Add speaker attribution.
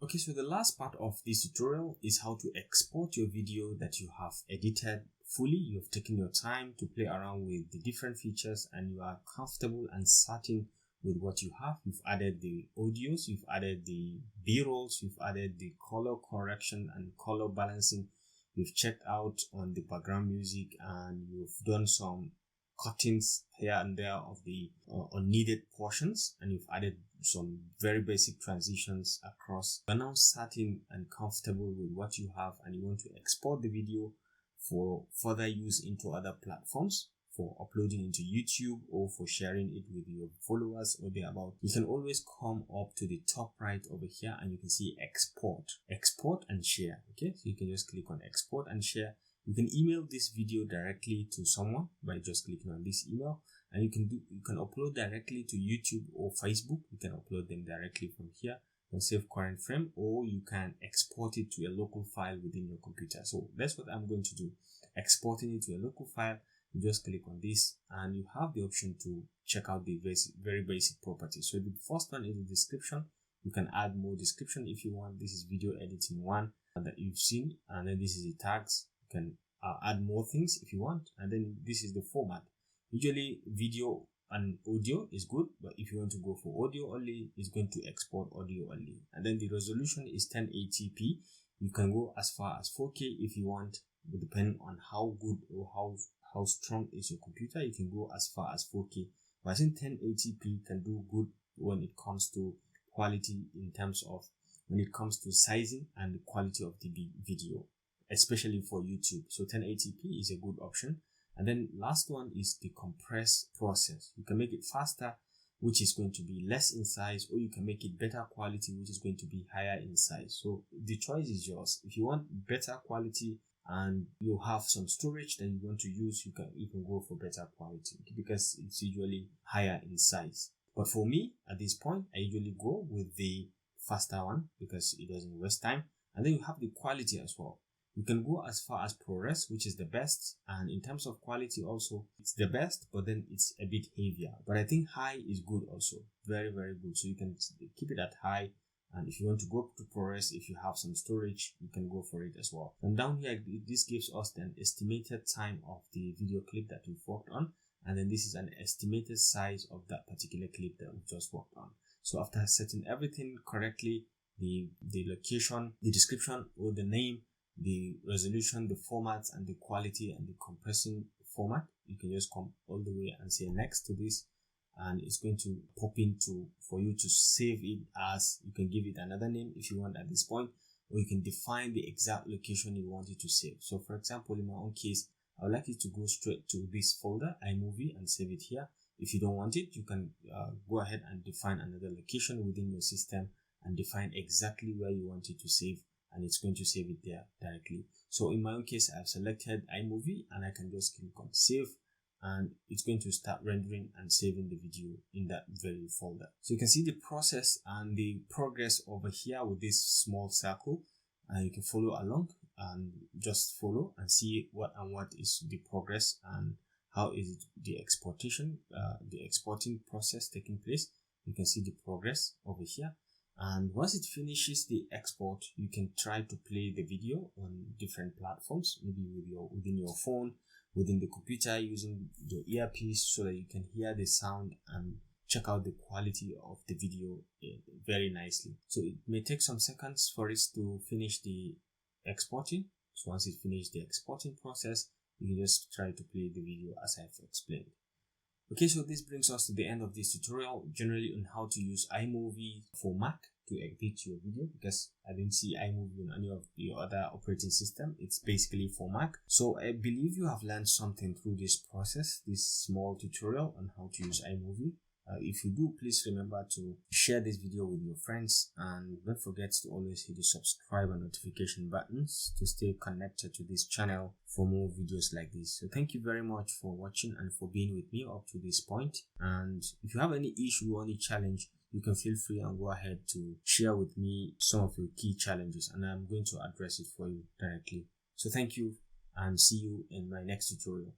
Speaker 1: Okay, so the last part of this tutorial is how to export your video that you have edited fully. You have taken your time to play around with the different features and you are comfortable and certain with what you have. You've added the audios, you've added the B-rolls, you've added the color correction and color balancing. You've checked out on the background music and you've done some cuttings here and there of the unneeded portions, and you've added some very basic transitions across. You're now certain and comfortable with what you have and you want to export the video for further use into other platforms, for uploading into YouTube or for sharing it with your followers or thereabout. You can always come up to the top right over here and you can see export and share. Okay, so you can just click on export and share. You can email this video directly to someone by just clicking on this email, and you can upload directly to YouTube or Facebook. You can upload them directly from here. You can save current frame, or you can export it to a local file within your computer. So that's what I'm going to do, exporting it to a local file. You just click on this and you have the option to check out the very basic properties. So the first one is the description. You can add more description if you want. This is video editing one that you've seen, and then this is the tags. You can add more things if you want, and then this is the format. Usually video and audio is good, but if you want to go for audio only, it's going to export audio only. And then the resolution is 1080p. You can go as far as 4K if you want, but depending on how good or how strong is your computer, you can go as far as 4K. But I think 1080p can do good when it comes to quality, in terms of when it comes to sizing and the quality of the video, especially for YouTube. So 1080p is a good option. And then last one is the compress process. You can make it faster, which is going to be less in size, or you can make it better quality, which is going to be higher in size. So the choice is yours. If you want better quality and you have some storage that you want to use, you can go for better quality because it's usually higher in size. But for me, at this point, I usually go with the faster one because it doesn't waste time. And then you have the quality as well. You can go as far as ProRes, which is the best, and in terms of quality also, it's the best, but then it's a bit heavier. But I think high is good also, very, very good. So you can keep it at high, and if you want to go to ProRes, if you have some storage, you can go for it as well. And down here, this gives us an estimated time of the video clip that we've worked on, and then this is an estimated size of that particular clip that we've just worked on. So after setting everything correctly, the location, the description or the name, the resolution, the format, and the quality and the compressing format, you can just come all the way and say next to this, and it's going to pop into for you to save it as. You can give it another name if you want at this point, or you can define the exact location you want it to save. So for example, in my own case, I would like it to go straight to this folder, iMovie, and save it here. If you don't want it, you can go ahead and define another location within your system and define exactly where you want it to save, and it's going to save it there directly. So in my own case, I've selected iMovie and I can just click on save, and it's going to start rendering and saving the video in that very folder. So you can see the process and the progress over here with this small circle, and you can follow along and just follow and see what is the progress and how is the exporting process taking place. You can see the progress over here. And once it finishes the export, you can try to play the video on different platforms, maybe within your phone, within the computer, using your earpiece so that you can hear the sound and check out the quality of the video very nicely. So it may take some seconds for it to finish the exporting. So once it finishes the exporting process, you can just try to play the video as I've explained. Okay, so this brings us to the end of this tutorial, generally on how to use iMovie for Mac to edit your video, because I didn't see iMovie on any of the other operating system. It's basically for Mac. So I believe you have learned something through this process, this small tutorial on how to use iMovie. If you do, please remember to share this video with your friends, and don't forget to always hit the subscribe and notification buttons to stay connected to this channel for more videos like this. So thank you very much for watching and for being with me up to this point. And if you have any issue or any challenge, you can feel free and go ahead to share with me some of your key challenges, and I'm going to address it for you directly. So thank you, and see you in my next tutorial.